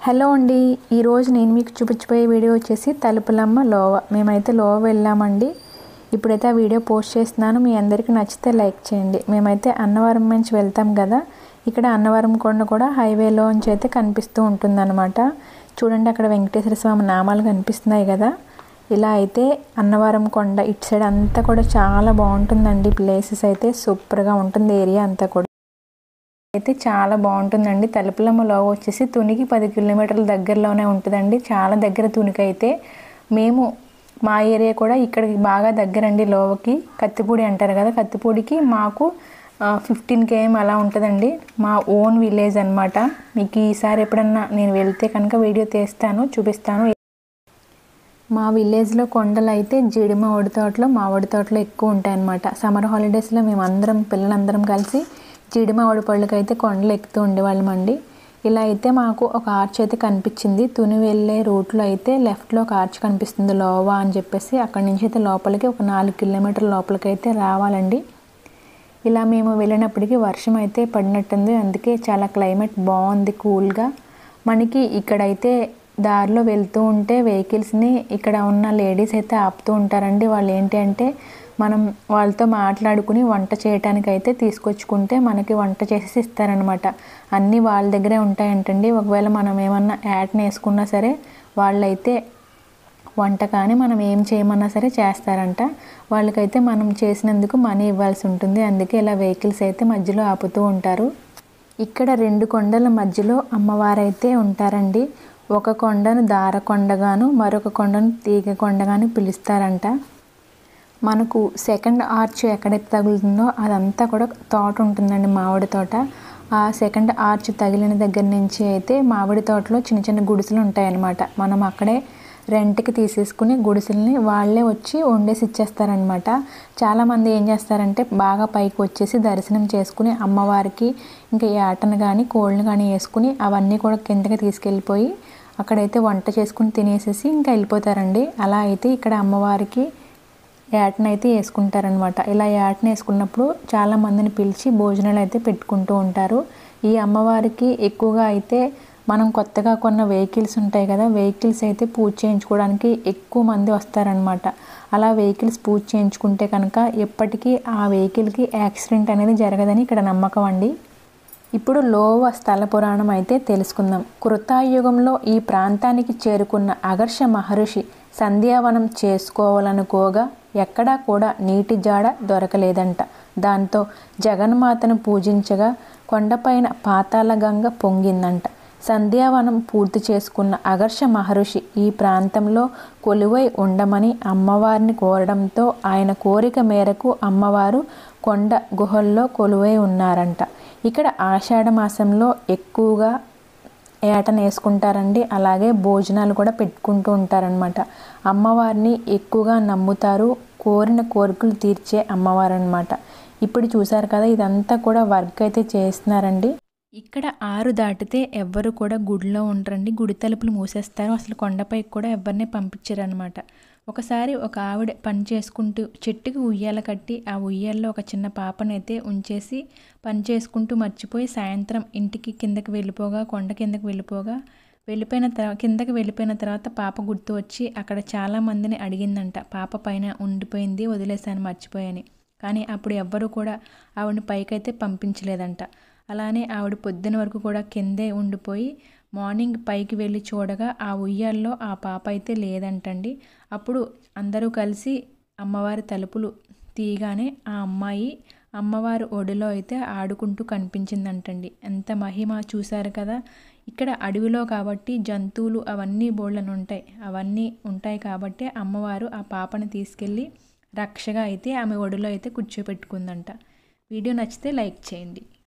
Hello అండి, ఈరోజు నేను మీకు చూపించబోయే వీడియో వచ్చేసి తలుపులమ్మ లోవ. మేమైతే లోవ వెళ్ళామండి. ఇప్పుడైతే ఆ వీడియో పోస్ట్ చేస్తున్నాను. మీ అందరికీ నచ్చితే లైక్ చేయండి. మేమైతే అన్నవరం నుంచి వెళ్తాం కదా, ఇక్కడ అన్నవరం కొండ కూడా హైవేలో నుంచి అయితే కనిపిస్తూ ఉంటుందన్నమాట. చూడండి, అక్కడ వెంకటేశ్వర స్వామి నామాలు కనిపిస్తున్నాయి కదా. ఇలా అయితే అన్నవరం కొండ ఇటు సైడ్ అంతా కూడా చాలా బాగుంటుందండి. ప్లేసెస్ అయితే సూపర్గా ఉంటుంది. ఏరియా అంతా కూడా అయితే చాలా బాగుంటుందండి. తలుపులమ్మ లోవ వచ్చేసి తునికి 10 కిలోమీటర్ల దగ్గరలోనే ఉంటుందండి. చాలా దగ్గర తునికి అయితే. మా ఏరియా కూడా ఇక్కడికి బాగా దగ్గరండి. లోవకి కత్తిపూడి అంటారు కదా, కత్తిపూడికి మాకు 15 km అలా ఉంటుందండి. మా ఓన్ విలేజ్ అనమాట. మీకు ఈసారి ఎప్పుడన్నా నేను వెళ్తే కనుక వీడియో తీస్తాను, చూపిస్తాను. మా విలేజ్లో కొండలు అయితే జీడి మామిడి తోటలో ఎక్కువ ఉంటాయి అన్నమాట. సమ్మర్ హాలిడేస్లో మేము పిల్లలందరం కలిసి జీడి మామిడి పళ్ళకైతే కొండలు ఎక్కుతూ ఉండేవాళ్ళమండి. ఇలా అయితే మాకు ఒక ఆర్చ్ అయితే కనిపించింది. తుని వెళ్ళే రూట్లో అయితే లెఫ్ట్లో ఒక ఆర్చ్ కనిపిస్తుంది, లోవా అని చెప్పేసి. అక్కడి నుంచి అయితే లోపలికి ఒక 4 కిలోమీటర్ల లోపలికి అయితే రావాలండి. ఇలా మేము వెళ్ళినప్పటికీ వర్షం అయితే పడినట్టుంది. అందుకే చాలా క్లైమేట్ బాగుంది, కూల్గా. మనకి ఇక్కడైతే దారిలో వెళ్తూ ఉంటే వెహికల్స్ని ఇక్కడ ఉన్న లేడీస్ అయితే ఆపుతూ ఉంటారండి. వాళ్ళు ఏంటి అంటే మనం వాళ్ళతో మాట్లాడుకుని వంట చేయడానికి అయితే తీసుకొచ్చుకుంటే మనకి వంట చేసి ఇస్తారనమాట. అన్నీ వాళ్ళ దగ్గరే ఉంటాయంటండి. ఒకవేళ మనం ఏమన్నా యాడ్ని వేసుకున్నా సరే వాళ్ళైతే వంట కానీ మనం ఏం చేయమన్నా సరే చేస్తారంట. వాళ్ళకైతే మనం చేసినందుకు మనీ ఇవ్వాల్సి ఉంటుంది. అందుకే ఇలా వెహికల్స్ అయితే మధ్యలో ఆపుతూ ఉంటారు. ఇక్కడ 2 కొండల మధ్యలో అమ్మవారైతే ఉంటారండి. ఒక కొండను దారకొండగాను, మరొక కొండను తీగ కొండగాను పిలుస్తారంట. మనకు సెకండ్ ఆర్చ్ ఎక్కడైతే తగులుతుందో అదంతా కూడా తోట ఉంటుందండి, మామిడి తోట. ఆ సెకండ్ ఆర్చ్ తగిలిన దగ్గర నుంచి అయితే మామిడి తోటలో చిన్న చిన్న గుడిసెలు ఉంటాయన్నమాట. మనం అక్కడే రెంట్కి తీసేసుకుని గుడిసెల్ని వాళ్ళే వచ్చి వండేసి ఇచ్చేస్తారనమాట. చాలామంది ఏం చేస్తారంటే బాగా పైకి వచ్చేసి దర్శనం చేసుకుని అమ్మవారికి ఇంకా ఏటను కానీ కోళ్ళని కానీ వేసుకుని అవన్నీ కూడా కిందకి తీసుకెళ్ళిపోయి అక్కడైతే వంట చేసుకుని తినేసేసి ఇంకా వెళ్ళిపోతారండి. అలా అయితే ఇక్కడ అమ్మవారికి ఏటనైతే వేసుకుంటారనమాట. ఇలా ఏటను వేసుకున్నప్పుడు చాలామందిని పిలిచి భోజనాలు అయితే పెట్టుకుంటూ ఉంటారు. ఈ అమ్మవారికి ఎక్కువగా అయితే మనం కొత్తగా కొన్న వెహికల్స్ ఉంటాయి కదా, వెహికల్స్ అయితే పూజ చేయించుకోవడానికి ఎక్కువ మంది వస్తారనమాట. అలా వెహికల్స్ పూజ చేయించుకుంటే కనుక ఎప్పటికీ ఆ వెహికల్కి యాక్సిడెంట్ అనేది జరగదని ఇక్కడ నమ్మకం అండి. ఇప్పుడు లోవ స్థల పురాణం అయితే తెలుసుకుందాం. కృతాయుగంలో ఈ ప్రాంతానికి చేరుకున్న అగర్ష మహర్షి సంధ్యావనం చేసుకోవాలనుకోగా ఎక్కడా కూడా నీటి జాడ దొరకలేదంట. దాంతో జగన్మాతను పూజించగా కొండపైన పాతాళ గంగ పొంగిందంట. సంధ్యావనం పూర్తి చేసుకున్న అగర్ష మహర్షి ఈ ప్రాంతంలో కొలువై ఉండమని అమ్మవారిని కోరడంతో ఆయన కోరిక మేరకు అమ్మవారు కొండ గుహల్లో కొలువై ఉన్నారంట. ఇక్కడ ఆషాఢ మాసంలో ఎక్కువగా ఏటను వేసుకుంటారండి. అలాగే భోజనాలు కూడా పెట్టుకుంటూ ఉంటారనమాట. అమ్మవారిని ఎక్కువగా నమ్ముతారు. కోరిన కోరికలు తీర్చే అమ్మవారు అనమాట. ఇప్పుడు చూసారు కదా, ఇదంతా కూడా వర్క్ అయితే చేస్తున్నారండి. ఇక్కడ 6 దాటితే ఎవ్వరు కూడా గుడిలో ఉండరండి. గుడి తలుపులు మూసేస్తారు. అసలు కొండపైకి కూడా ఎవరిని పంపించరనమాట. ఒకసారి ఒక ఆవిడ పని చేసుకుంటూ చెట్టుకి ఉయ్యాల కట్టి ఆ ఉయ్యాల్లో ఒక చిన్న పాపనైతే ఉంచేసి పని చేసుకుంటూ మర్చిపోయి సాయంత్రం ఇంటికి కిందకి వెళ్ళిపోగా, కొండ కిందకి కిందకి వెళ్ళిపోయిన తర్వాత పాప గుర్తు వచ్చి అక్కడ చాలామందిని అడిగిందంట. పాప పైన ఉండిపోయింది, వదిలేసాను, మర్చిపోయాని. కానీ అప్పుడు ఎవ్వరూ కూడా ఆవిడని పైకైతే పంపించలేదంట. అలానే ఆవిడ పొద్దున వరకు కూడా కిందే ఉండిపోయి మార్నింగ్ పైకి వెళ్ళి చూడగా ఆ ఉయ్యాల్లో ఆ పాప అయితే లేదంటండి. అప్పుడు అందరూ కలిసి అమ్మవారి తలుపులు తీయగానే ఆ అమ్మాయి అమ్మవారి ఒడిలో అయితే ఆడుకుంటూ కనిపించిందంటండి. ఎంత మహిమ చూశారు కదా. ఇక్కడ అడవిలో కాబట్టి జంతువులు అవన్నీ అవన్నీ ఉంటాయి కాబట్టి అమ్మవారు ఆ పాపని తీసుకెళ్ళి రక్షగా అయితే ఆమె ఒడిలో అయితే కూర్చోపెట్టుకుందంట. వీడియో నచ్చితే లైక్ చేయండి.